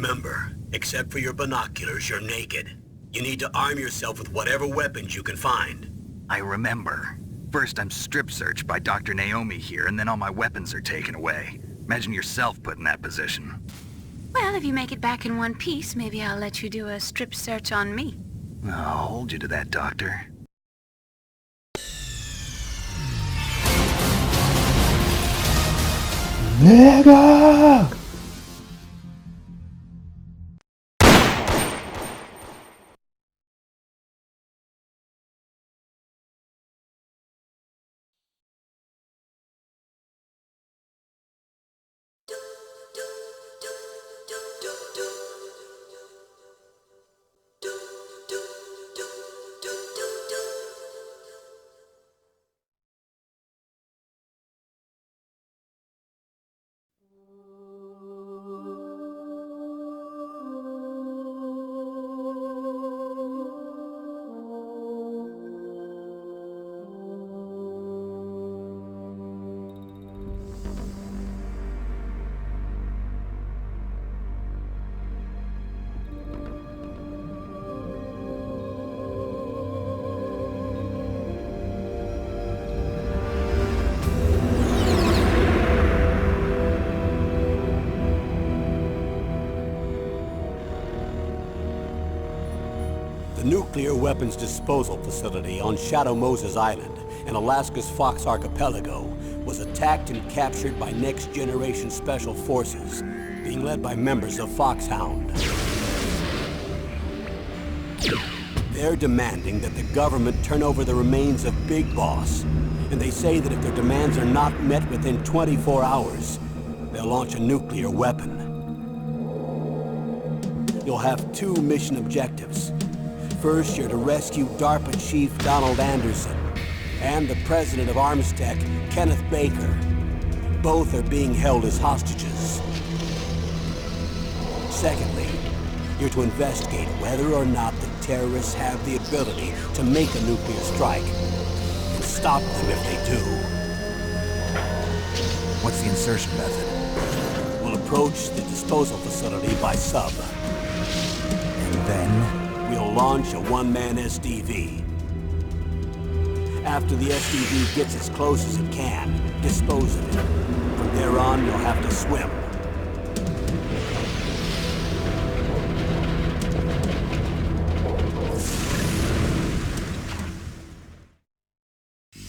Remember, except for your binoculars, you're naked. You need to arm yourself with whatever weapons you can find. I remember. First I'm strip searched by Dr. Naomi here, and then all my weapons are taken away. Imagine yourself put in that position. Well, if you make it back in one piece, maybe I'll let you do a strip search on me. I'll hold you to that, Doctor. Nigga! The nuclear weapons disposal facility on Shadow Moses Island in Alaska's Fox Archipelago was attacked and captured by Next Generation Special Forces, being led by members of Foxhound. They're demanding that the government turn over the remains of Big Boss, and they say that if their demands are not met within 24 hours, they'll launch a nuclear weapon. You'll have two mission objectives. First, you're to rescue DARPA Chief Donald Anderson and the president of Armstech, Kenneth Baker. Both are being held as hostages. Secondly, you're to investigate whether or not the terrorists have the ability to make a nuclear strike and stop them if they do. What's the insertion method? We'll approach the disposal facility by sub. And then? We'll launch a one-man SDV. After the SDV gets as close as it can, dispose of it. From there on, you'll have to swim.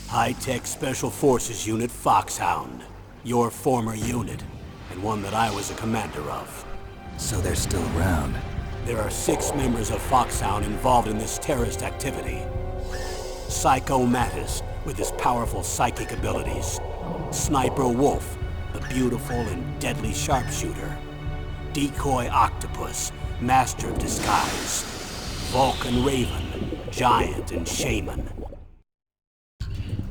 High-Tech Special Forces Unit Foxhound. Your former unit, and one that I was a commander of. So they're still around. There are 6 members of Foxhound involved in this terrorist activity. Psycho Mattis, with his powerful psychic abilities. Sniper Wolf, the beautiful and deadly sharpshooter. Decoy Octopus, master of disguise. Vulcan Raven, giant and shaman.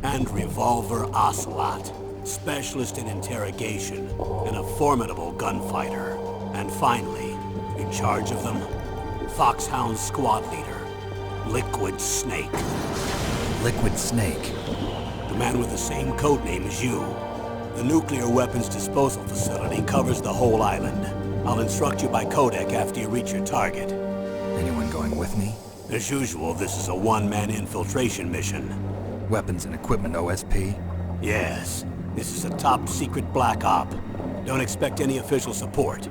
And Revolver Ocelot, specialist in interrogation and a formidable gunfighter. And finally, in charge of them, Foxhound squad leader, Liquid Snake. Liquid Snake? The man with the same codename as you. The nuclear weapons disposal facility covers the whole island. I'll instruct you by codec after you reach your target. Anyone going with me? As usual, this is a one-man infiltration mission. Weapons and equipment OSP? Yes. This is a top-secret black op. Don't expect any official support.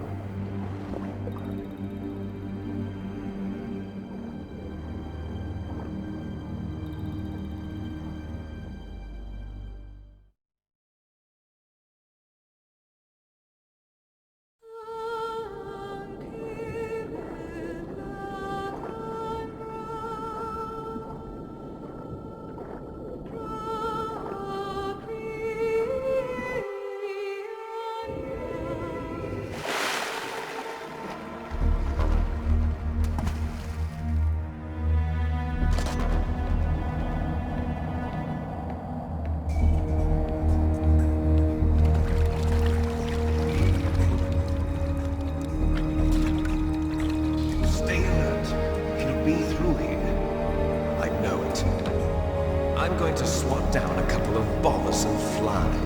going to swat down a couple of bothersome flies.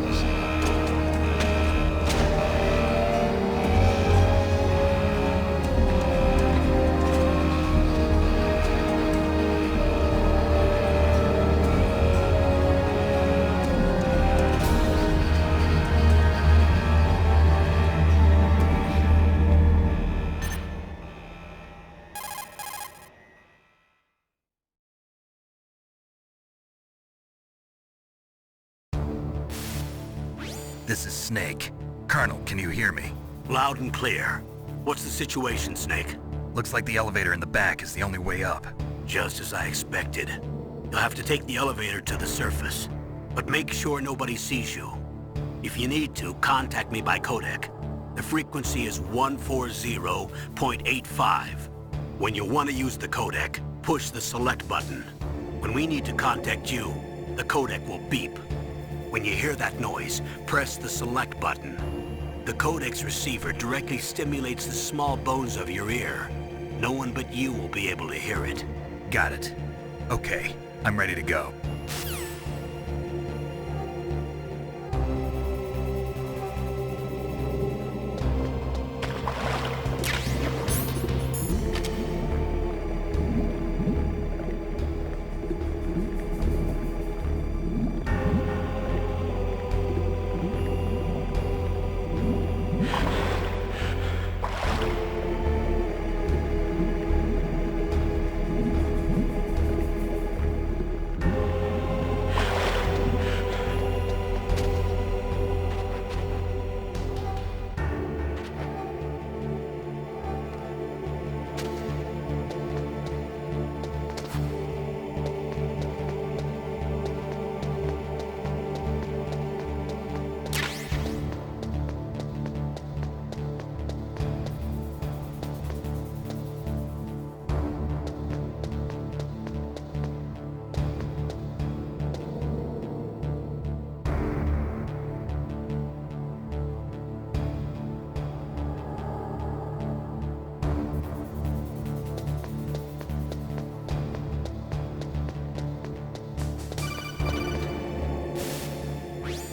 This is Snake. Colonel, can you hear me? Loud and clear. What's the situation, Snake? Looks like the elevator in the back is the only way up. Just as I expected. You'll have to take the elevator to the surface. But make sure nobody sees you. If you need to, contact me by codec. The frequency is 140.85. When you want to use the codec, push the select button. When we need to contact you, the codec will beep. When you hear that noise, press the select button. The codec's receiver directly stimulates the small bones of your ear. No one but you will be able to hear it. Got it. Okay, I'm ready to go.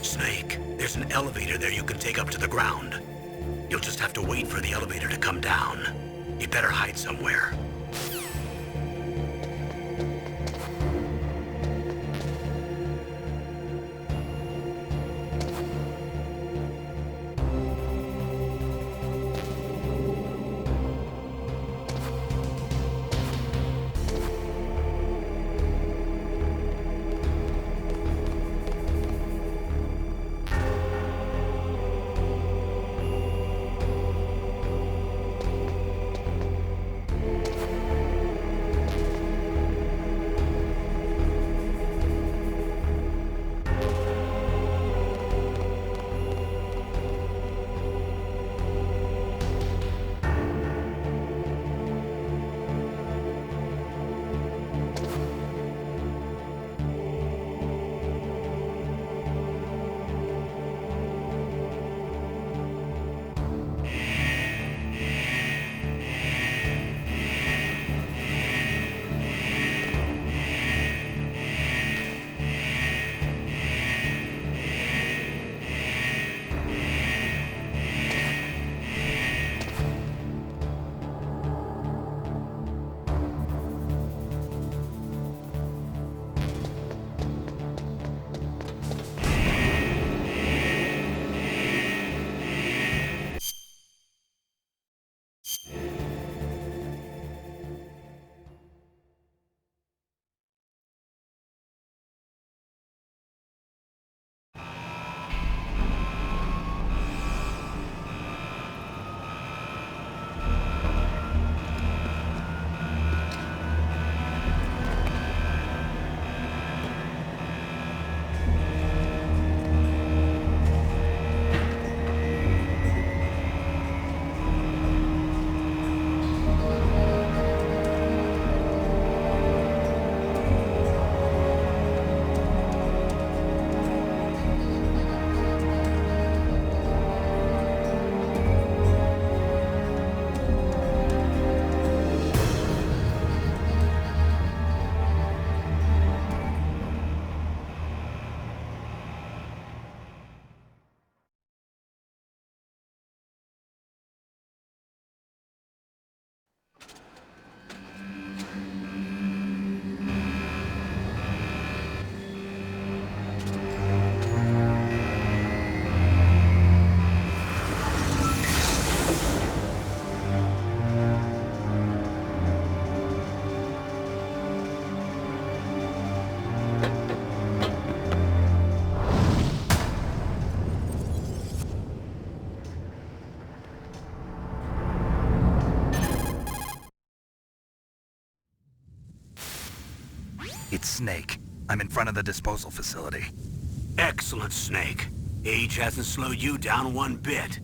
Snake, there's an elevator there you can take up to the ground. You'll just have to wait for the elevator to come down. You better hide somewhere. It's Snake. I'm in front of the disposal facility. Excellent, Snake. Age hasn't slowed you down one bit.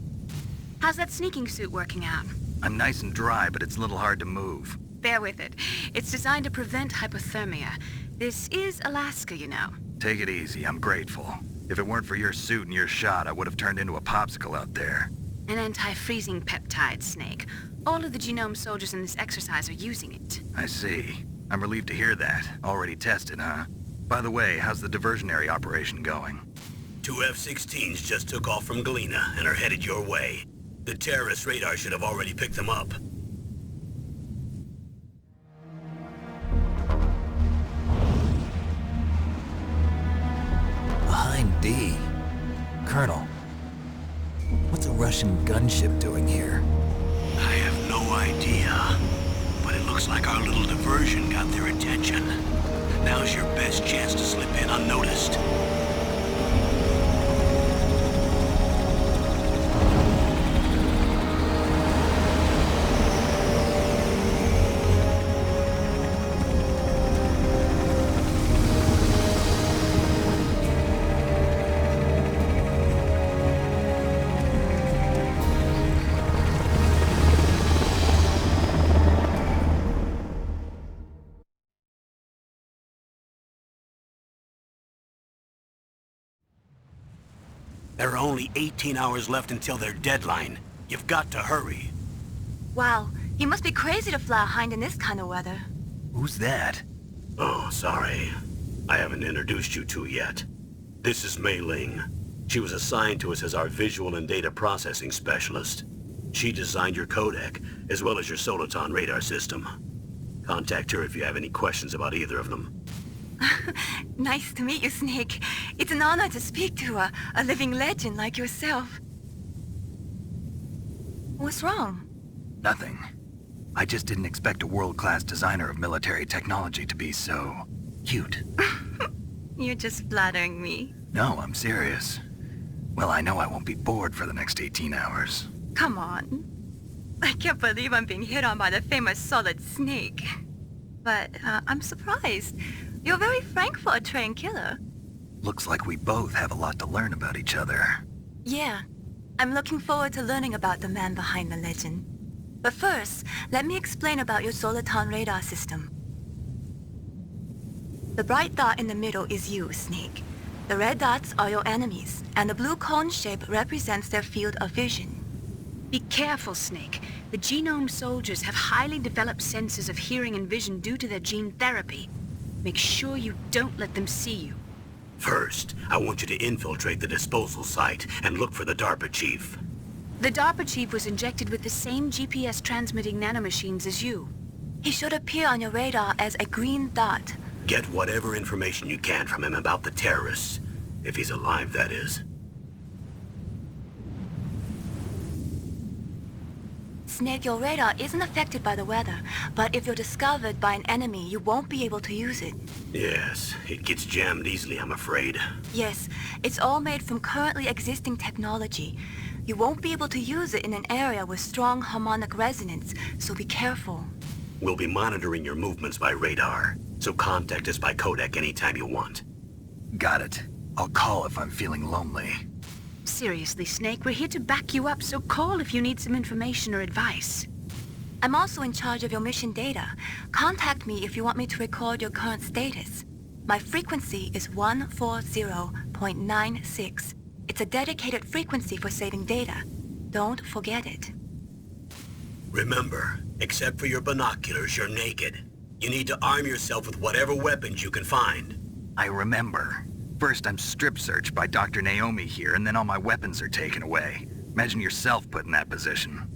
How's that sneaking suit working out? I'm nice and dry, but it's a little hard to move. Bear with it. It's designed to prevent hypothermia. This is Alaska, you know. Take it easy, I'm grateful. If it weren't for your suit and your shot, I would have turned into a popsicle out there. An anti-freezing peptide, Snake. All of the genome soldiers in this exercise are using it. I see. I'm relieved to hear that. Already tested, huh? By the way, how's the diversionary operation going? 2 F-16s just took off from Galena and are headed your way. The terrorist radar should have already picked them up. Behind D. Colonel, what's a Russian gunship doing here? I have no idea, but it looks like our little diversion got their attention. Now's your best chance to slip in unnoticed. There are only 18 hours left until their deadline. You've got to hurry. Wow, you must be crazy to fly a hind in this kind of weather. Who's that? Oh, sorry. I haven't introduced you two yet. This is Mei Ling. She was assigned to us as our visual and data processing specialist. She designed your codec, as well as your Soliton radar system. Contact her if you have any questions about either of them. Nice to meet you, Snake. It's an honor to speak to a living legend like yourself. What's wrong? Nothing. I just didn't expect a world-class designer of military technology to be so cute. You're just flattering me. No, I'm serious. Well, I know I won't be bored for the next 18 hours. Come on. I can't believe I'm being hit on by the famous Solid Snake. But I'm surprised. You're very frank for a trained killer. Looks like we both have a lot to learn about each other. Yeah. I'm looking forward to learning about the man behind the legend. But first, let me explain about your Soliton radar system. The bright dot in the middle is you, Snake. The red dots are your enemies, and the blue cone shape represents their field of vision. Be careful, Snake. The genome soldiers have highly developed senses of hearing and vision due to their gene therapy. Make sure you don't let them see you. First, I want you to infiltrate the disposal site and look for the DARPA chief. The DARPA chief was injected with the same GPS transmitting nanomachines as you. He should appear on your radar as a green dot. Get whatever information you can from him about the terrorists. If he's alive, that is. Snake, your radar isn't affected by the weather, but if you're discovered by an enemy, you won't be able to use it. Yes, it gets jammed easily, I'm afraid. Yes, it's all made from currently existing technology. You won't be able to use it in an area with strong harmonic resonance, so be careful. We'll be monitoring your movements by radar, so contact us by codec anytime you want. Got it. I'll call if I'm feeling lonely. Seriously, Snake, we're here to back you up, so call if you need some information or advice. I'm also in charge of your mission data. Contact me if you want me to record your current status. My frequency is 140.96. It's a dedicated frequency for saving data. Don't forget it. Remember, except for your binoculars, you're naked. You need to arm yourself with whatever weapons you can find. I remember. First, I'm strip searched by Dr. Naomi here, and then all my weapons are taken away. Imagine yourself put in that position.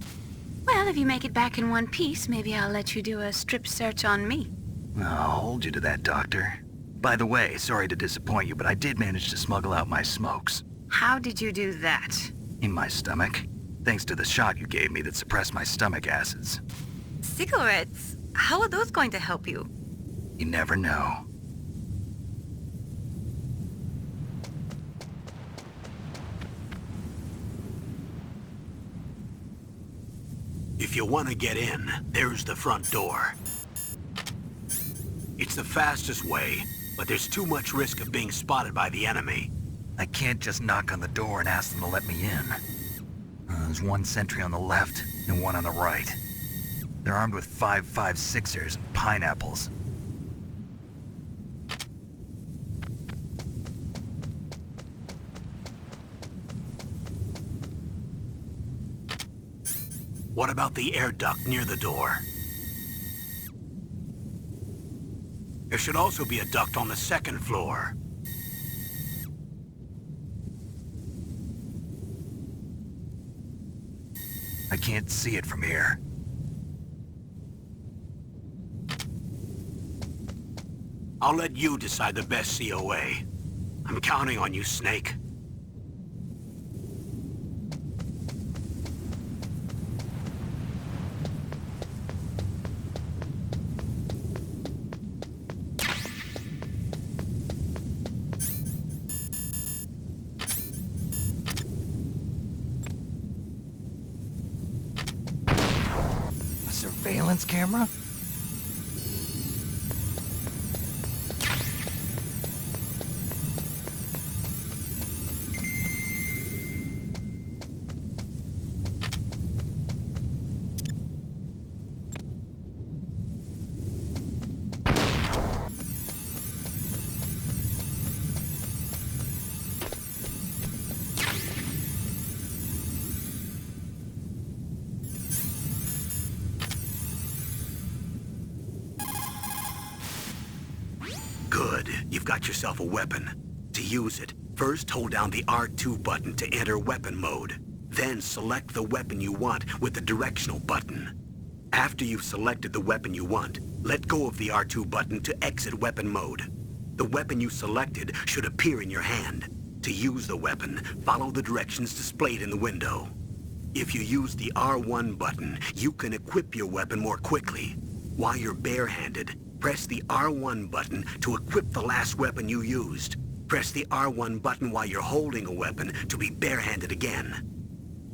Well, if you make it back in one piece, maybe I'll let you do a strip search on me. I'll hold you to that, Doctor. By the way, sorry to disappoint you, but I did manage to smuggle out my smokes. How did you do that? In my stomach. Thanks to the shot you gave me that suppressed my stomach acids. Cigarettes? How are those going to help you? You never know. If you want to get in, there's the front door. It's the fastest way, but there's too much risk of being spotted by the enemy. I can't just knock on the door and ask them to let me in. There's one sentry on the left and one on the right. They're armed with 5.56ers and pineapples. What about the air duct near the door? There should also be a duct on the second floor. I can't see it from here. I'll let you decide the best COA. I'm counting on you, Snake. A surveillance camera? Good. You've got yourself a weapon. To use it, first hold down the R2 button to enter weapon mode. Then select the weapon you want with the directional button. After you've selected the weapon you want, let go of the R2 button to exit weapon mode. The weapon you selected should appear in your hand. To use the weapon, follow the directions displayed in the window. If you use the R1 button, you can equip your weapon more quickly. While you're barehanded, press the R1 button to equip the last weapon you used. Press the R1 button while you're holding a weapon to be barehanded again.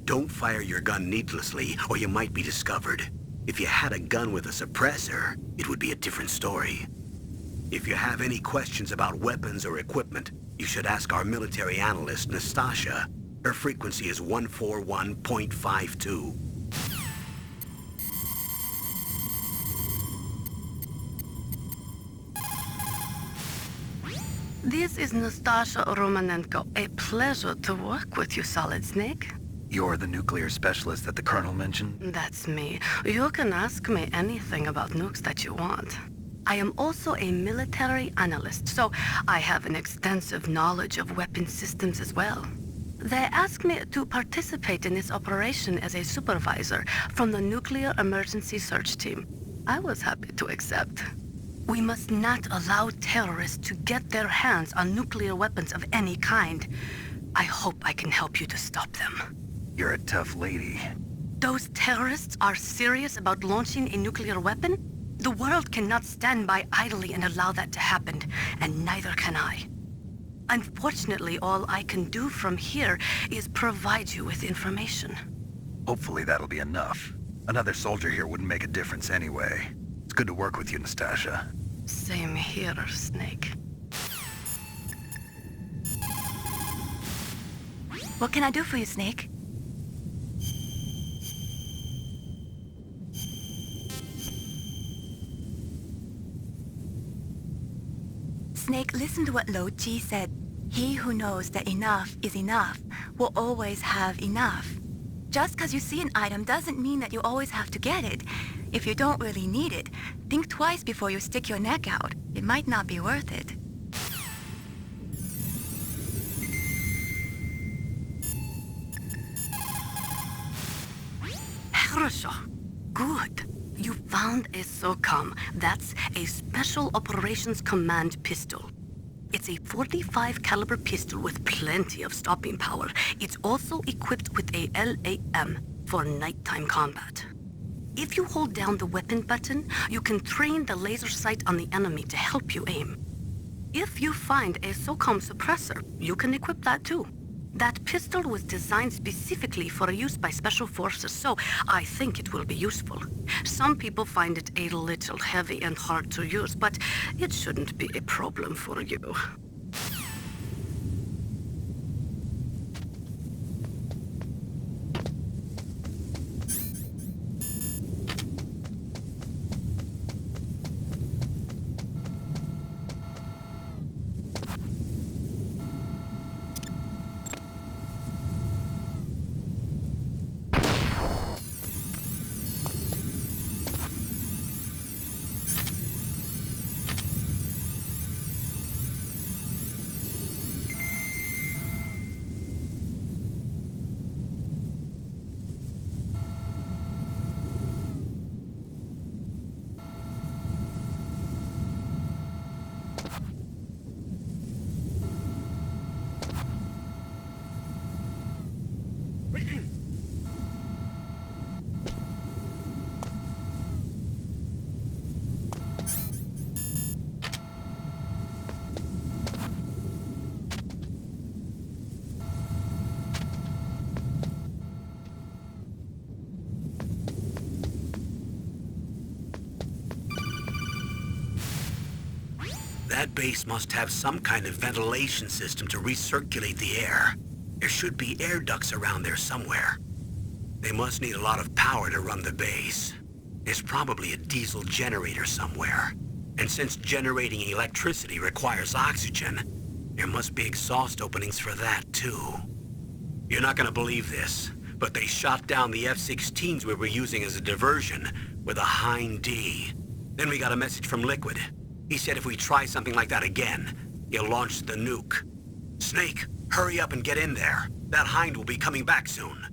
Don't fire your gun needlessly, or you might be discovered. If you had a gun with a suppressor, it would be a different story. If you have any questions about weapons or equipment, you should ask our military analyst, Nastasha. Her frequency is 141.52. This is Nastasha Romanenko. A pleasure to work with you, Solid Snake. You're the nuclear specialist that the Colonel mentioned? That's me. You can ask me anything about nukes that you want. I am also a military analyst, so I have an extensive knowledge of weapon systems as well. They asked me to participate in this operation as a supervisor from the Nuclear Emergency Search Team. I was happy to accept. We must not allow terrorists to get their hands on nuclear weapons of any kind. I hope I can help you to stop them. You're a tough lady. Those terrorists are serious about launching a nuclear weapon? The world cannot stand by idly and allow that to happen, and neither can I. Unfortunately, all I can do from here is provide you with information. Hopefully that'll be enough. Another soldier here wouldn't make a difference anyway. It's good to work with you, Nastasha. Same here, Snake. What can I do for you, Snake? Snake, listen to what Lo Ji said. He who knows that enough is enough will always have enough. Just because you see an item doesn't mean that you always have to get it. If you don't really need it, think twice before you stick your neck out. It might not be worth it. Хорошо. Good. You found a SOCOM. That's a Special Operations Command pistol. It's a .45 caliber pistol with plenty of stopping power. It's also equipped with a LAM for nighttime combat. If you hold down the weapon button, you can train the laser sight on the enemy to help you aim. If you find a SOCOM suppressor, you can equip that too. That pistol was designed specifically for use by special forces, so I think it will be useful. Some people find it a little heavy and hard to use, but it shouldn't be a problem for you. That base must have some kind of ventilation system to recirculate the air. There should be air ducts around there somewhere. They must need a lot of power to run the base. There's probably a diesel generator somewhere. And since generating electricity requires oxygen, there must be exhaust openings for that too. You're not gonna believe this, but they shot down the F-16s we were using as a diversion with a Hind D. Then we got a message from Liquid. He said if we try something like that again, he'll launch the nuke. Snake, hurry up and get in there. That Hind will be coming back soon.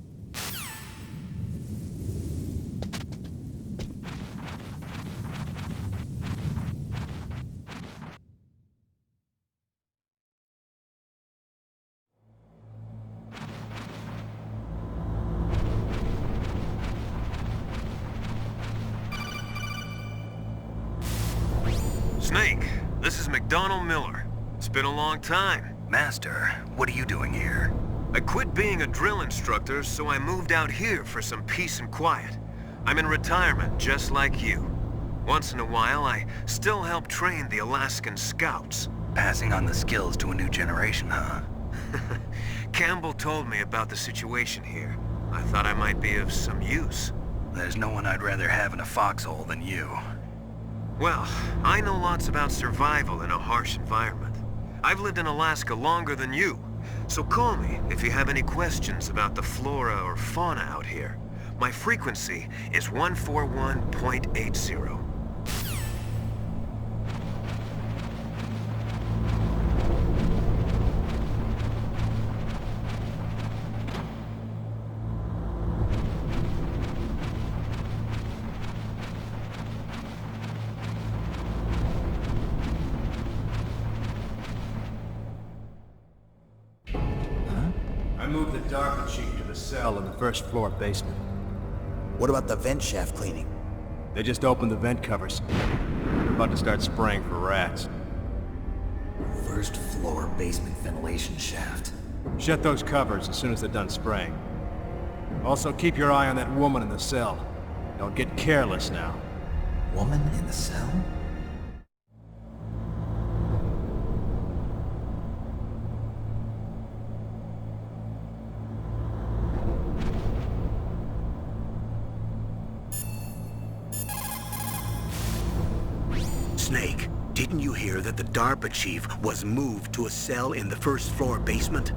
Snake, this is McDonald Miller. It's been a long time. Master, what are you doing here? I quit being a drill instructor, so I moved out here for some peace and quiet. I'm in retirement, just like you. Once in a while, I still help train the Alaskan Scouts. Passing on the skills to a new generation, huh? Campbell told me about the situation here. I thought I might be of some use. There's no one I'd rather have in a foxhole than you. Well, I know lots about survival in a harsh environment. I've lived in Alaska longer than you, so call me if you have any questions about the flora or fauna out here. My frequency is 141.80. I moved the DARPA chief to the cell in the first floor basement. What about the vent shaft cleaning? They just opened the vent covers. They're about to start spraying for rats. First floor basement ventilation shaft. Shut those covers as soon as they're done spraying. Also, keep your eye on that woman in the cell. Don't get careless now. Woman in the cell? Snake, didn't you hear that the DARPA chief was moved to a cell in the first floor basement?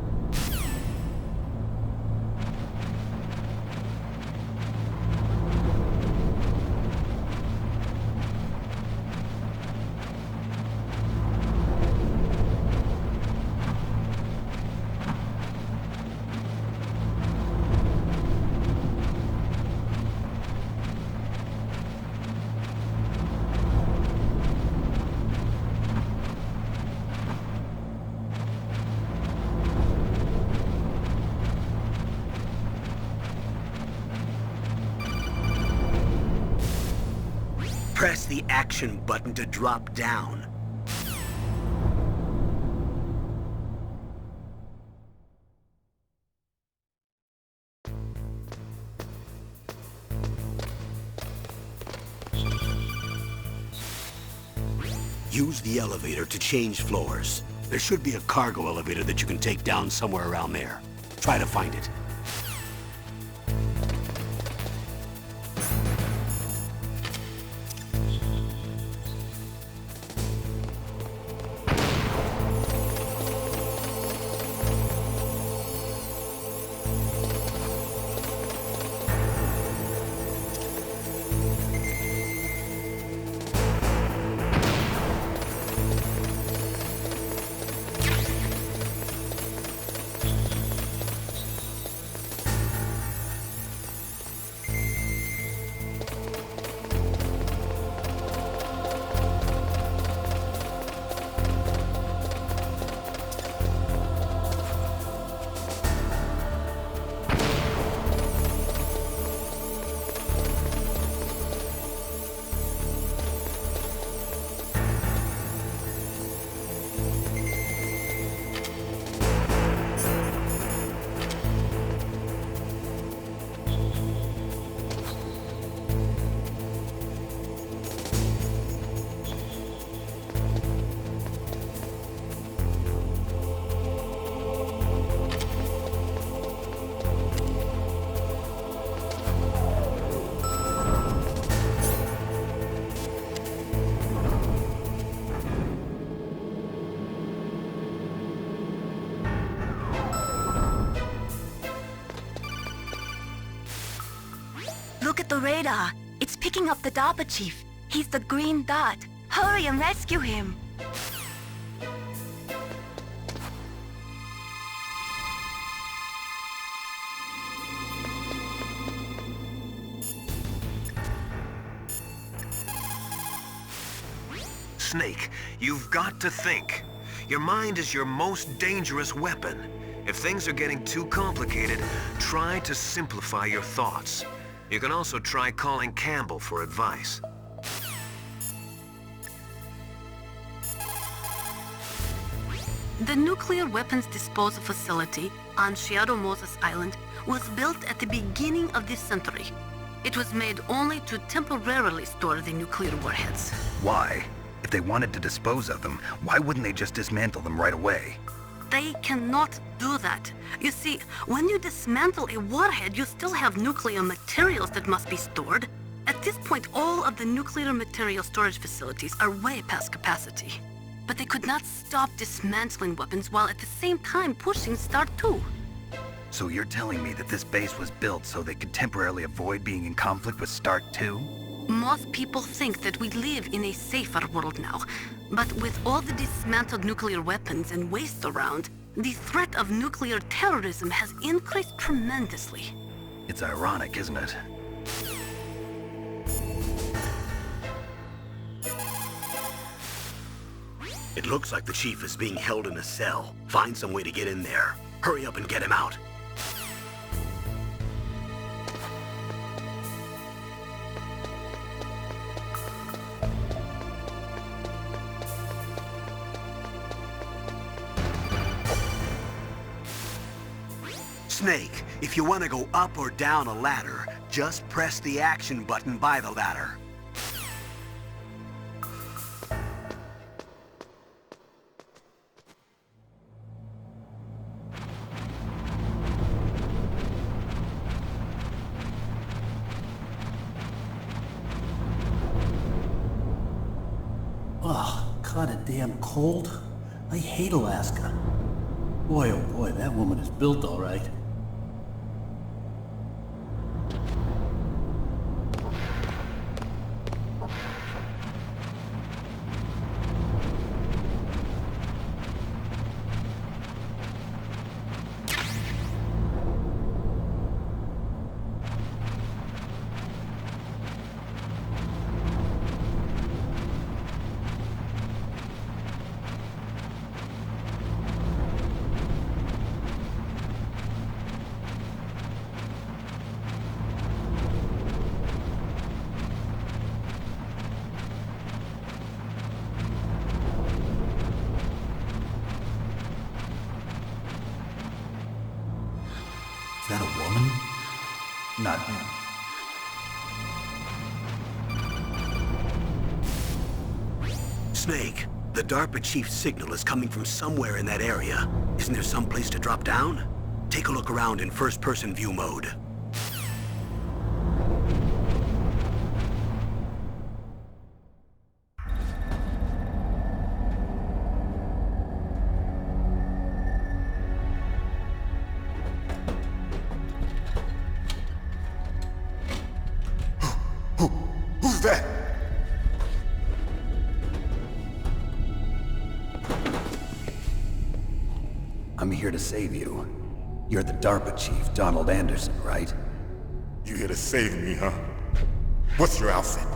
Press the action button to drop down. Use the elevator to change floors. There should be a cargo elevator that you can take down somewhere around there. Try to find it. Look at the radar. It's picking up the DARPA chief. He's the green dot. Hurry and rescue him. Snake, you've got to think. Your mind is your most dangerous weapon. If things are getting too complicated, try to simplify your thoughts. You can also try calling Campbell for advice. The nuclear weapons disposal facility on Shadow Moses Island was built at the beginning of this century. It was made only to temporarily store the nuclear warheads. Why? If they wanted to dispose of them, why wouldn't they just dismantle them right away? They cannot do that. You see, when you dismantle a warhead, you still have nuclear materials that must be stored. At this point, all of the nuclear material storage facilities are way past capacity. But they could not stop dismantling weapons while at the same time pushing Start 2. So you're telling me that this base was built so they could temporarily avoid being in conflict with Start 2? Most people think that we live in a safer world now. But with all the dismantled nuclear weapons and waste around, the threat of nuclear terrorism has increased tremendously. It's ironic, isn't it? It looks like the chief is being held in a cell. Find some way to get in there. Hurry up and get him out. Snake, if you want to go up or down a ladder, just press the action button by the ladder. Oh, kinda damn cold. I hate Alaska. Boy, oh boy, that woman is built all right. Is that a woman? Not him. Snake, the DARPA chief's signal is coming from somewhere in that area. Isn't there some place to drop down? Take a look around in first-person view mode. Who's that? I'm here to save you. You're the DARPA chief, Donald Anderson, right? You here to save me, huh? What's your outfit?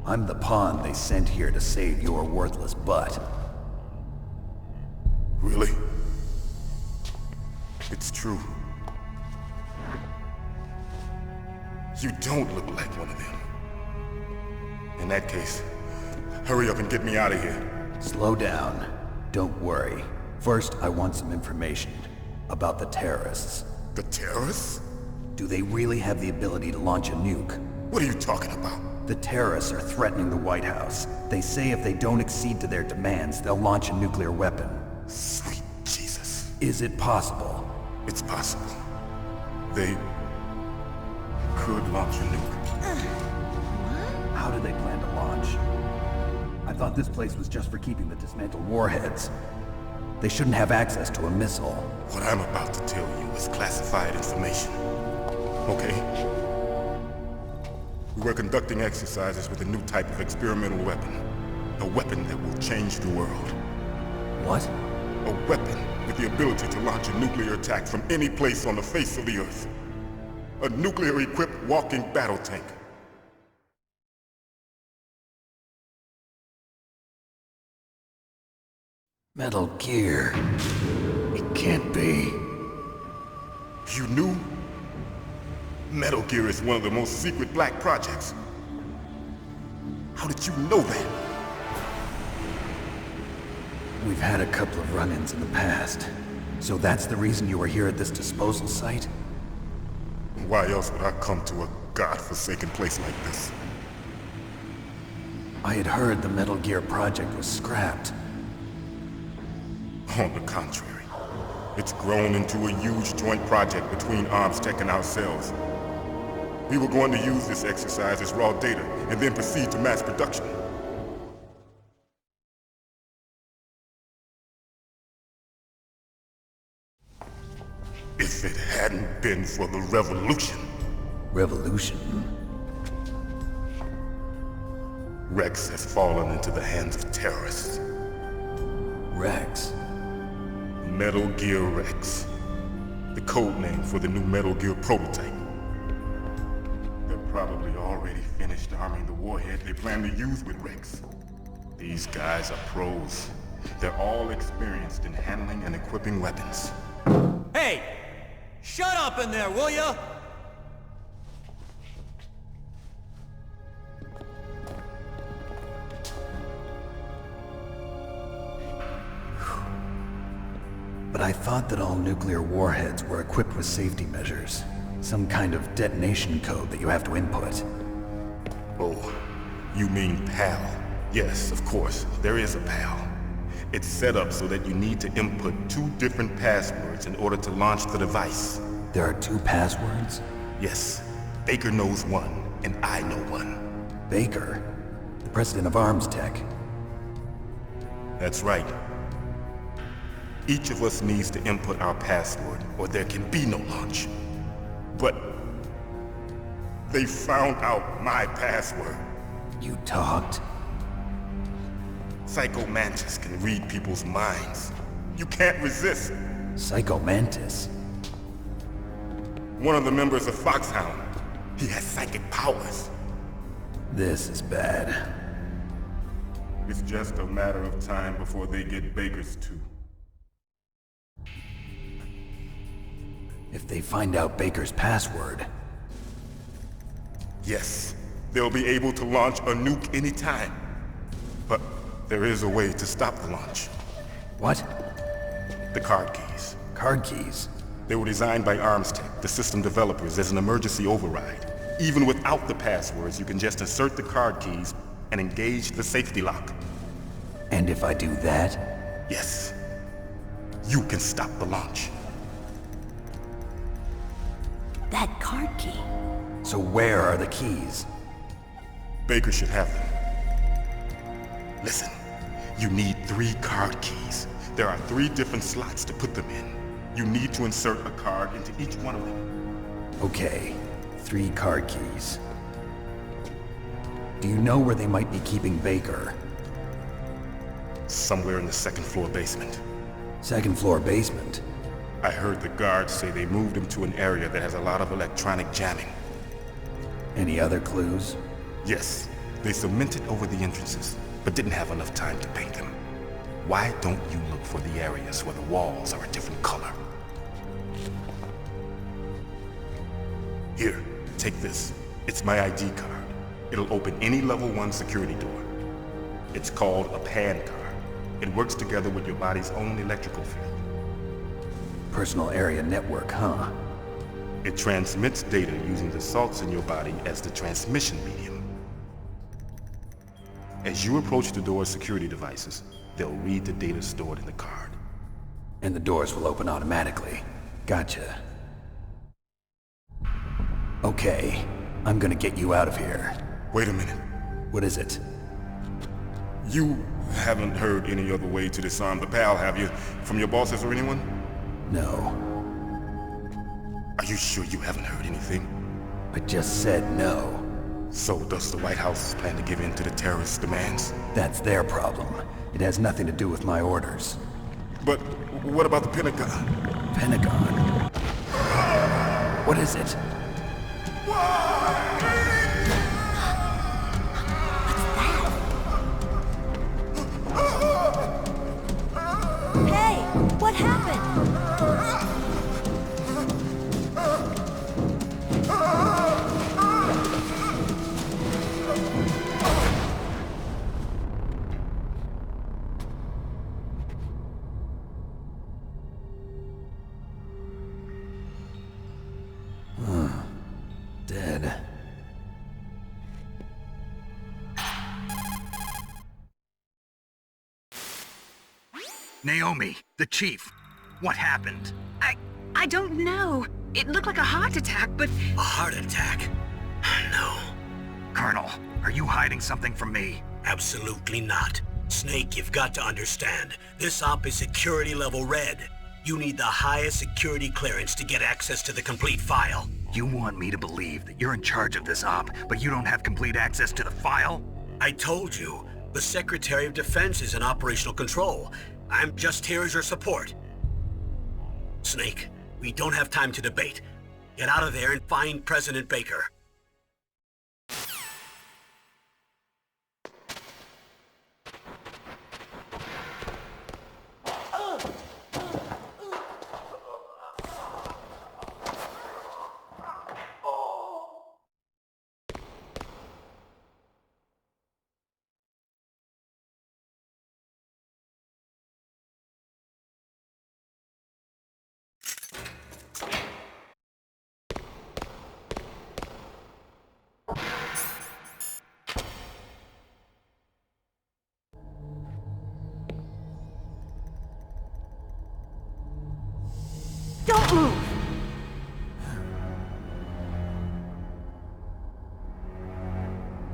I'm the pawn they sent here to save your worthless butt. Really? It's true. You don't look like one of them. In that case, hurry up and get me out of here. Slow down. Don't worry. First, I want some information about the terrorists. The terrorists? Do they really have the ability to launch a nuke? What are you talking about? The terrorists are threatening the White House. They say if they don't accede to their demands, they'll launch a nuclear weapon. Sweet Jesus. Is it possible? It's possible. They could launch a nuke. How do they plan to launch? I thought this place was just for keeping the dismantled warheads. They shouldn't have access to a missile. What I'm about to tell you is classified information. Okay? We were conducting exercises with a new type of experimental weapon. A weapon that will change the world. What? A weapon with the ability to launch a nuclear attack from any place on the face of the Earth. A nuclear-equipped walking battle tank. Metal Gear. It can't be. You knew? Metal Gear is one of the most secret black projects. How did you know that? We've had a couple of run-ins in the past. So that's the reason you were here at this disposal site? Why else would I come to a godforsaken place like this? I had heard the Metal Gear project was scrapped. On the contrary, it's grown into a huge joint project between ArmsTech and ourselves. We were going to use this exercise as raw data and then proceed to mass production. If it hadn't been for the revolution. Revolution? Rex has fallen into the hands of terrorists. Rex? Metal Gear Rex. The code name for the new Metal Gear prototype. They're probably already finished arming the warhead they plan to use with Rex. These guys are pros. They're all experienced in handling and equipping weapons. Hey! Shut up in there, will ya? But I thought that all nuclear warheads were equipped with safety measures. Some kind of detonation code that you have to input. Oh, you mean PAL? Yes, of course, there is a PAL. It's set up so that you need to input 2 different passwords in order to launch the device. There are 2 passwords? Yes. Baker knows one, and I know one. Baker? The president of ArmsTech? That's right. Each of us needs to input our password, or there can be no launch. But they found out my password. You talked? Psycho Mantis can read people's minds. You can't resist. Psycho Mantis? One of the members of Foxhound. He has psychic powers. This is bad. It's just a matter of time before they get Baker's too. If they find out Baker's password... Yes, they'll be able to launch a nuke anytime. But there is a way to stop the launch. What? The card keys. Card keys? They were designed by ArmsTech, the system developers, as an emergency override. Even without the passwords, you can just insert the card keys and engage the safety lock. And if I do that? Yes. You can stop the launch. That card key. So where are the keys? Baker should have them. Listen, you need 3 card keys. There are 3 different slots to put them in. You need to insert a card into each one of them. Okay, 3 card keys. Do you know where they might be keeping Baker? Somewhere in the 2nd floor basement. 2nd floor basement? I heard the guards say they moved him to an area that has a lot of electronic jamming. Any other clues? Yes, they cemented over the entrances, but didn't have enough time to paint them. Why don't you look for the areas where the walls are a different color? Here, take this. It's my ID card. It'll open any level 1 security door. It's called a PAN card. It works together with your body's own electrical field. Personal area network, huh? It transmits data using the salts in your body as the transmission medium. As you approach the door's security devices, they'll read the data stored in the card. And the doors will open automatically. Gotcha. Okay, I'm gonna get you out of here. Wait a minute. What is it? You haven't heard any other way to disarm the PAL, have you? From your bosses or anyone? No. Are you sure you haven't heard anything? I just said no. So does the White House plan to give in to the terrorists' demands? That's their problem. It has nothing to do with my orders. But what about the Pentagon? Pentagon? What is it? Hey, what happened? Dead. Naomi, the chief. What happened? I don't know. It looked like a heart attack, but... A heart attack? No. Colonel, are you hiding something from me? Absolutely not. Snake, you've got to understand. This op is security level red. You need the highest security clearance to get access to the complete file. You want me to believe that you're in charge of this op, but you don't have complete access to the file? I told you. The Secretary of Defense is in operational control. I'm just here as your support. Snake, we don't have time to debate. Get out of there and find President Baker. Don't move!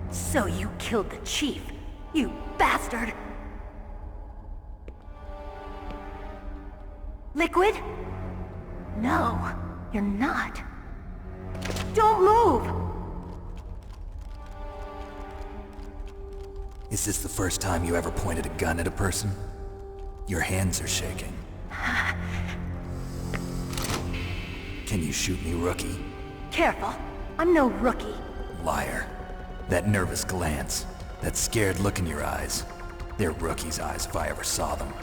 So you killed the chief, you bastard! Liquid? No, you're not. Don't move! Is this the first time you ever pointed a gun at a person? Your hands are shaking. Can you shoot me, rookie? Careful, I'm no rookie. Liar. That nervous glance, that scared look in your eyes. They're rookie's eyes if I ever saw them.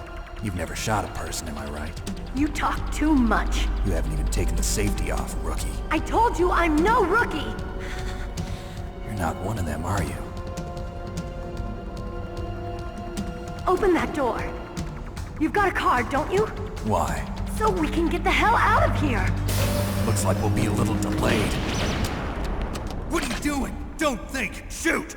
You've never shot a person, am I right? You talk too much. You haven't even taken the safety off, rookie. I told you I'm no rookie! You're not one of them, are you? Open that door. You've got a card, don't you? Why? So we can get the hell out of here! Looks like we'll be a little delayed. What are you doing? Don't think! Shoot!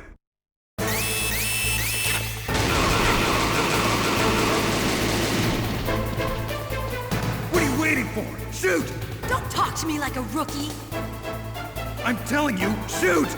for? Shoot! Don't talk to me like a rookie. I'm telling you, shoot!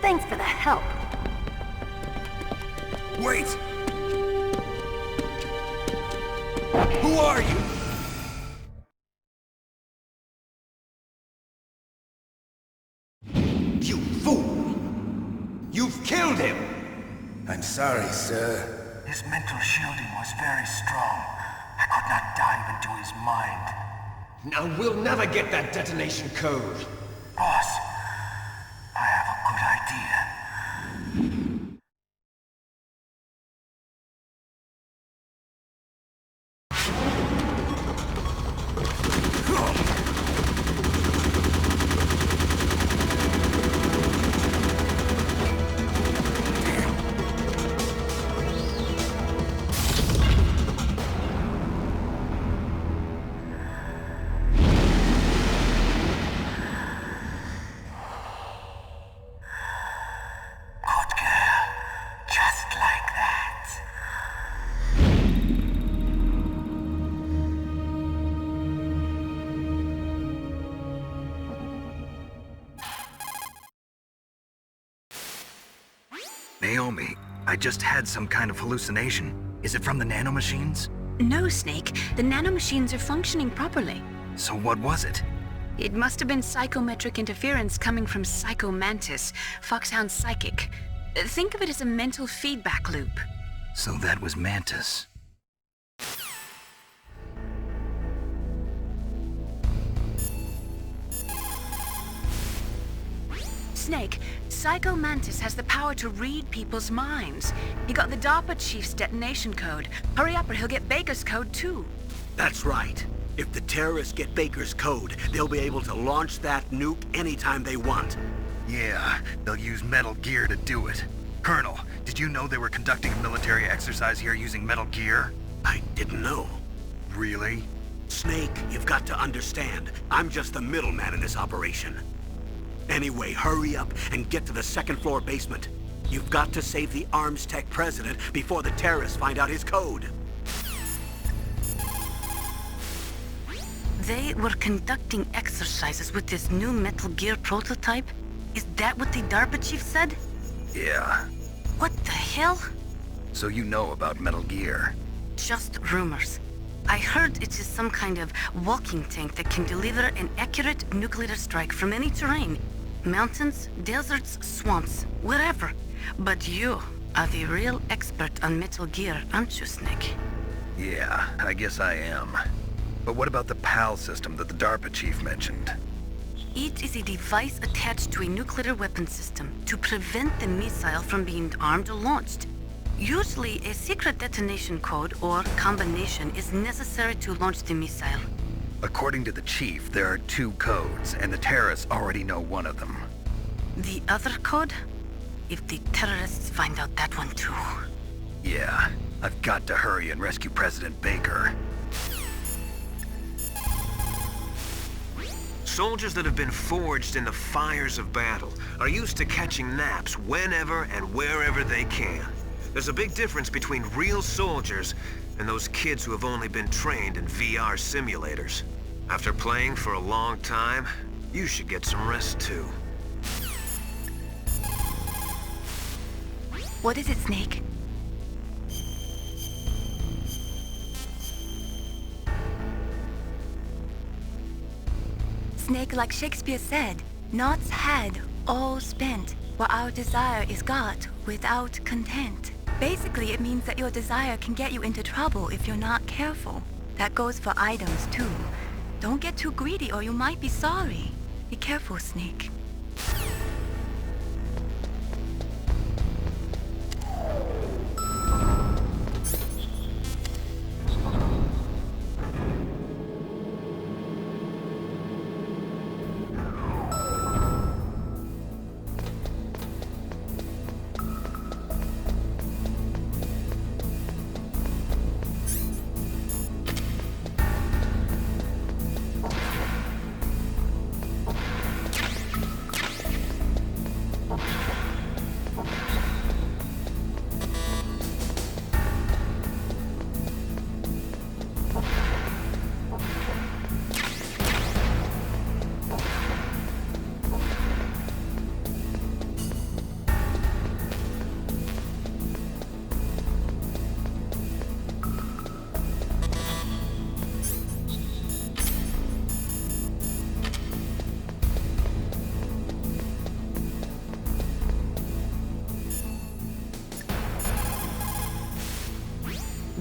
Thanks for the help. Wait! Who are you? You fool! You've killed him! I'm sorry, sir. His mental shielding was very strong. I could not dive into his mind. Now we'll never get that detonation code. Boss, I have a good idea. Naomi, I just had some kind of hallucination. Is it from the nanomachines? No, Snake. The nanomachines are functioning properly. So what was it? It must have been psychometric interference coming from Psycho Mantis, Foxhound's psychic. Think of it as a mental feedback loop. So that was Mantis. Snake, Psycho Mantis has the power to read people's minds. He got the DARPA chief's detonation code. Hurry up or he'll get Baker's code too. That's right. If the terrorists get Baker's code, they'll be able to launch that nuke anytime they want. Yeah, they'll use Metal Gear to do it. Colonel, did you know they were conducting a military exercise here using Metal Gear? I didn't know. Really? Snake, you've got to understand. I'm just the middleman in this operation. Anyway, hurry up and get to the second-floor basement. You've got to save the Arms Tech president before the terrorists find out his code. They were conducting exercises with this new Metal Gear prototype? Is that what the DARPA chief said? Yeah. What the hell? So you know about Metal Gear? Just rumors. I heard it is some kind of walking tank that can deliver an accurate nuclear strike from any terrain. Mountains, deserts, swamps, wherever. But you are the real expert on Metal Gear, aren't you, Snake? Yeah, I guess I am. But what about the PAL system that the DARPA chief mentioned? It is a device attached to a nuclear weapon system to prevent the missile from being armed or launched. Usually, a secret detonation code or combination is necessary to launch the missile. According to the chief, there are 2 codes, and the terrorists already know one of them. The other code? If the terrorists find out that one too. Yeah, I've got to hurry and rescue President Baker. Soldiers that have been forged in the fires of battle are used to catching naps whenever and wherever they can. There's a big difference between real soldiers and those kids who have only been trained in VR simulators. After playing for a long time, you should get some rest too. What is it, Snake? Snake, like Shakespeare said, naught had, all spent, while our desire is got without content. Basically, it means that your desire can get you into trouble if you're not careful. That goes for items, too. Don't get too greedy or you might be sorry. Be careful, Snake.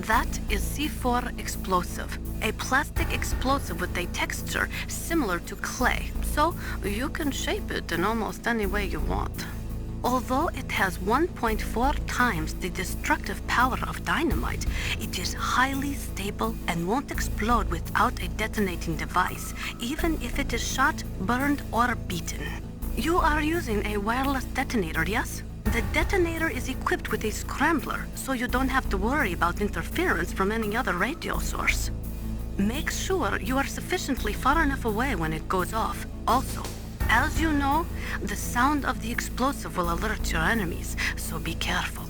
That is C4 explosive, a plastic explosive with a texture similar to clay, so you can shape it in almost any way you want. Although it has 1.4 times the destructive power of dynamite, it is highly stable and won't explode without a detonating device, even if it is shot, burned, or beaten. You are using a wireless detonator, yes? The detonator is equipped with a scrambler, so you don't have to worry about interference from any other radio source. Make sure you are sufficiently far enough away when it goes off. Also, as you know, the sound of the explosive will alert your enemies, so be careful.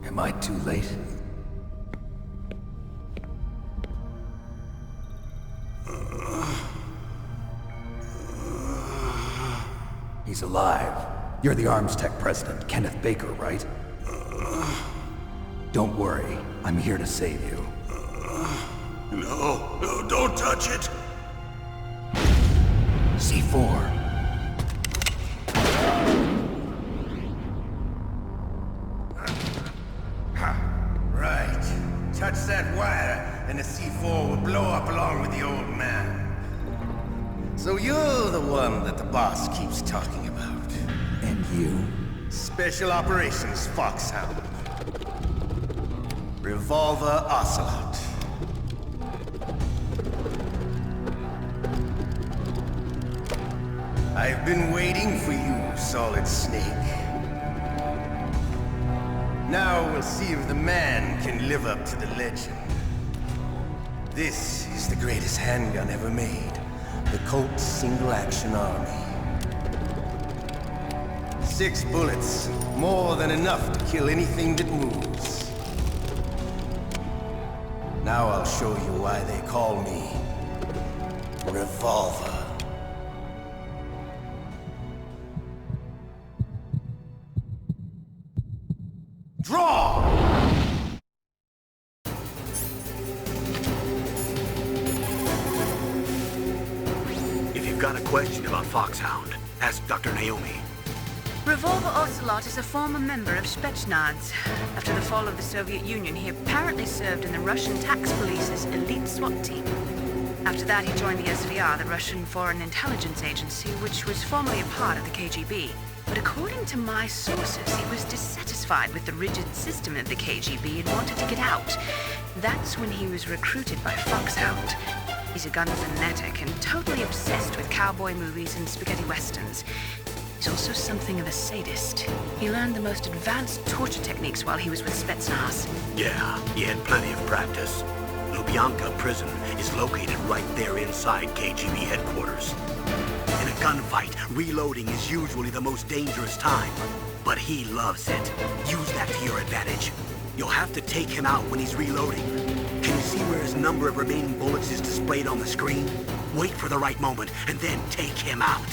Am I too late? He's alive. You're the Arms Tech president, Kenneth Baker, right? Don't worry. I'm here to save you. No, don't touch it! C4. Right. Touch that wire, and the C4 will blow up along with the old man. So you're the one that the boss keeps talking about. And you? Special Operations Foxhound. Revolver Ocelot. I've been waiting for you, Solid Snake. Now we'll see if the man can live up to the legend. This is the greatest handgun ever made. The Colt Single Action Army. 6 bullets, more than enough to kill anything that moves. Now I'll show you why they call me Revolver. Draw! If you've got a question about Foxhound, ask Dr. Naomi. Revolver Ocelot is a former member of Spetsnaz. After the fall of the Soviet Union, he apparently served in the Russian tax police's elite SWAT team. After that, he joined the SVR, the Russian Foreign Intelligence Agency, which was formerly a part of the KGB. But according to my sources, he was dissatisfied with the rigid system of the KGB and wanted to get out. That's when he was recruited by Foxhound. He's a gun fanatic and totally obsessed with cowboy movies and spaghetti westerns. He's also something of a sadist. He learned the most advanced torture techniques while he was with Spetsnaz. Yeah, he had plenty of practice. Lubyanka prison is located right there inside KGB headquarters. In a gunfight, reloading is usually the most dangerous time. But he loves it. Use that to your advantage. You'll have to take him out when he's reloading. Can you see where his number of remaining bullets is displayed on the screen? Wait for the right moment, and then take him out.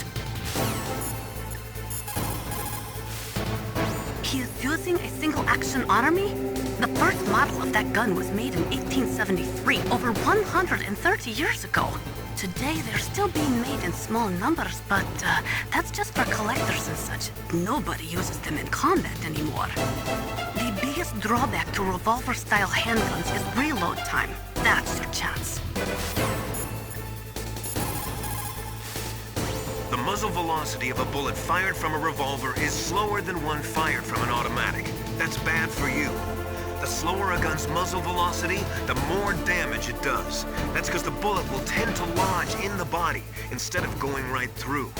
He is using a single-action army? The first model of that gun was made in 1873, over 130 years ago. Today, they're still being made in small numbers, but that's just for collectors and such. Nobody uses them in combat anymore. The biggest drawback to revolver-style handguns is reload time. That's your chance. The muzzle velocity of a bullet fired from a revolver is slower than one fired from an automatic. That's bad for you. The slower a gun's muzzle velocity, the more damage it does. That's because the bullet will tend to lodge in the body instead of going right through.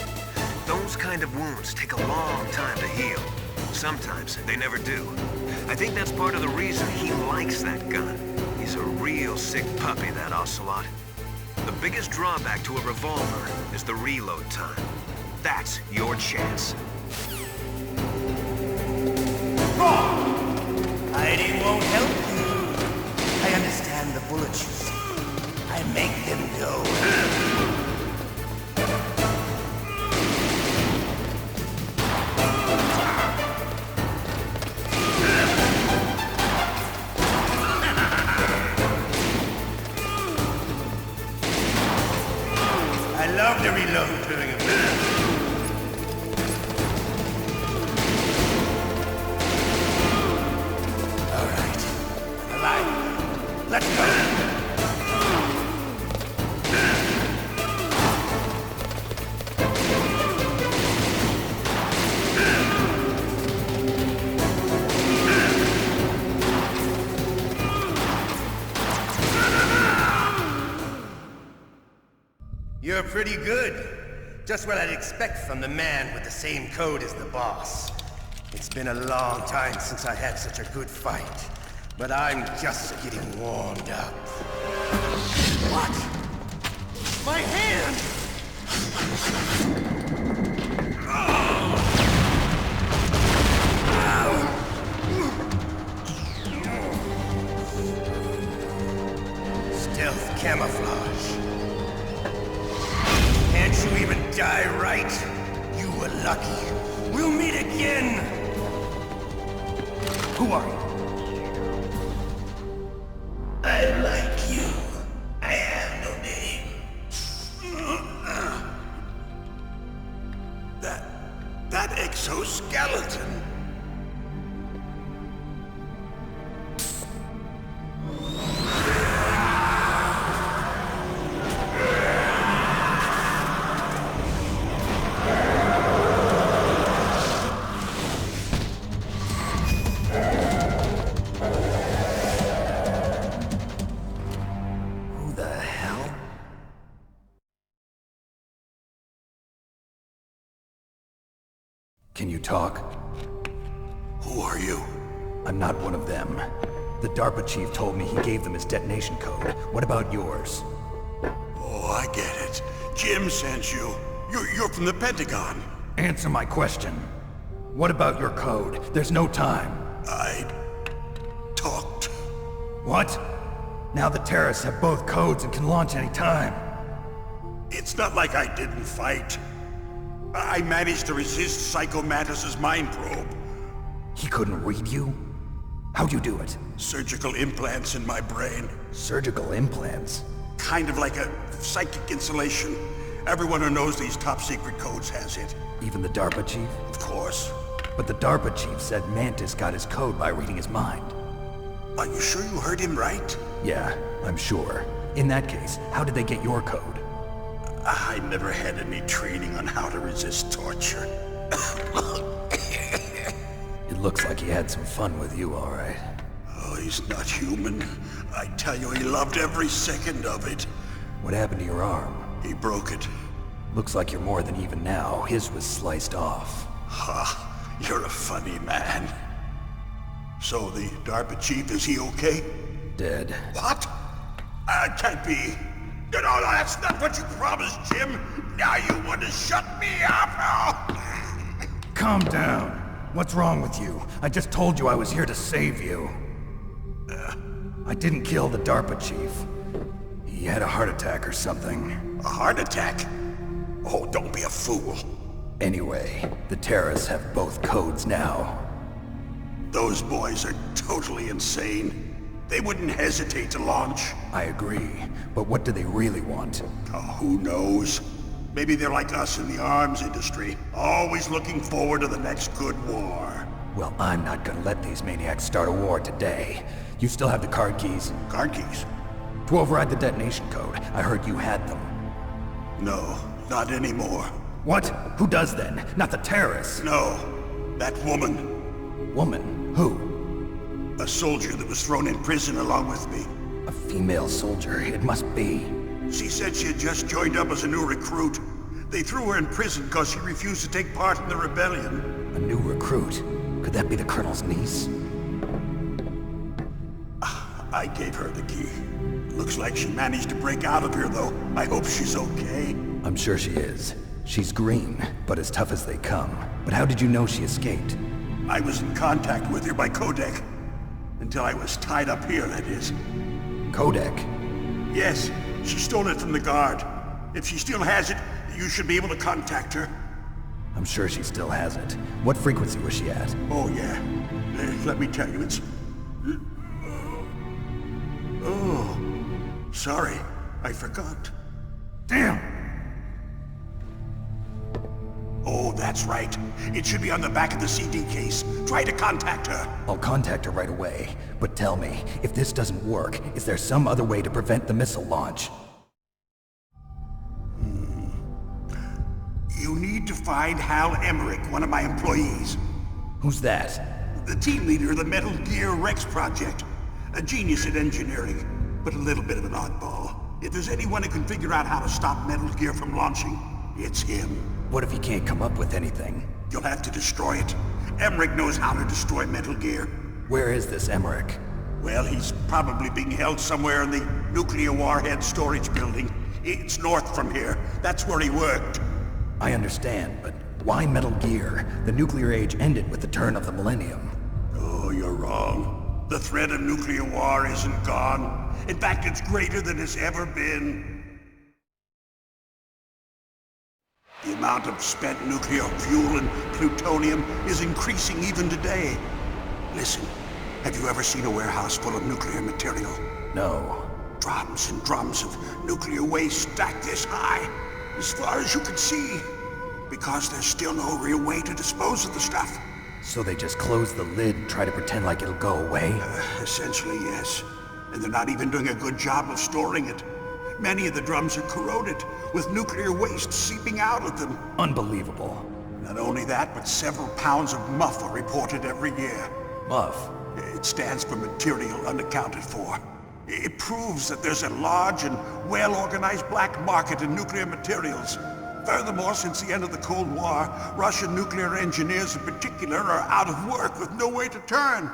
Those kind of wounds take a long time to heal. Sometimes they never do. I think that's part of the reason he likes that gun. He's a real sick puppy, that Ocelot. The biggest drawback to a revolver is the reload time. That's your chance. Hiding won't help you. I understand the bullets you see. I make them go. I love to reload during a battle. Let's go! You're pretty good. Just what I'd expect from the man with the same code as the boss. It's been a long time since I had such a good fight. But I'm just getting warmed up. What? My hand! Stealth camouflage. Can't you even die right? You were lucky. We'll meet again! Who are you? I like you. I have no name. That exoskeleton. Can you talk? Who are you? I'm not one of them. The DARPA chief told me he gave them his detonation code. What about yours? Oh, I get it. Jim sent you. You're from the Pentagon. Answer my question. What about your code? There's no time. I talked. What? Now the terrorists have both codes and can launch any time. It's not like I didn't fight. I managed to resist Psycho Mantis's mind probe. He couldn't read you? How'd you do it? Surgical implants in my brain. Surgical implants? Kind of like a psychic insulation. Everyone who knows these top-secret codes has it. Even the DARPA chief? Of course. But the DARPA chief said Mantis got his code by reading his mind. Are you sure you heard him right? Yeah, I'm sure. In that case, how did they get your code? I never had any training on how to resist torture. It looks like he had some fun with you, all right. Oh, he's not human. I tell you, he loved every second of it. What happened to your arm? He broke it. Looks like you're more than even now. His was sliced off. Ha, you're a funny man. So the DARPA chief, is he okay? Dead. What? Can't be. No, that's not what you promised, Jim. Now you want to shut me up? Calm down. What's wrong with you? I just told you I was here to save you. I didn't kill the DARPA chief. He had a heart attack or something. A heart attack? Oh, don't be a fool. Anyway, the terrorists have both codes now. Those boys are totally insane. They wouldn't hesitate to launch. I agree, but what do they really want? Oh, who knows? Maybe they're like us in the arms industry, always looking forward to the next good war. Well, I'm not gonna let these maniacs start a war today. You still have the card keys? Card keys? To override the detonation code. I heard you had them. No, not anymore. What? Who does then? Not the terrorists? No, that woman. Woman? Who? A soldier that was thrown in prison along with me. A female soldier, it must be. She said she had just joined up as a new recruit. They threw her in prison because she refused to take part in the rebellion. A new recruit? Could that be the Colonel's niece? I gave her the key. Looks like she managed to break out of here, though. I hope she's okay. I'm sure she is. She's green, but as tough as they come. But how did you know she escaped? I was in contact with her by codec. Until I was tied up here, that is. Codec? Yes, she stole it from the guard. If she still has it, you should be able to contact her. I'm sure she still has it. What frequency was she at? Oh, yeah. Let me tell you, it's... Oh, sorry. I forgot. Damn! Oh, that's right. It should be on the back of the CD case. Try to contact her. I'll contact her right away. But tell me, if this doesn't work, is there some other way to prevent the missile launch? You need to find Hal Emmerich, one of my employees. Who's that? The team leader of the Metal Gear Rex project. A genius at engineering, but a little bit of an oddball. If there's anyone who can figure out how to stop Metal Gear from launching, it's him. What if he can't come up with anything? You'll have to destroy it. Emmerich knows how to destroy Metal Gear. Where is this Emmerich? Well, he's probably being held somewhere in the nuclear warhead storage building. It's north from here. That's where he worked. I understand, but why Metal Gear? The nuclear age ended with the turn of the millennium. Oh, you're wrong. The threat of nuclear war isn't gone. In fact, it's greater than it's ever been. The amount of spent nuclear fuel and plutonium is increasing even today. Listen, have you ever seen a warehouse full of nuclear material? No. Drums and drums of nuclear waste stacked this high, as far as you can see. Because there's still no real way to dispose of the stuff. So they just close the lid and try to pretend like it'll go away? Essentially, yes. And they're not even doing a good job of storing it. Many of the drums are corroded, with nuclear waste seeping out of them. Unbelievable. Not only that, but several pounds of MUF are reported every year. MUF? It stands for material unaccounted for. It proves that there's a large and well-organized black market in nuclear materials. Furthermore, since the end of the Cold War, Russian nuclear engineers in particular are out of work with no way to turn.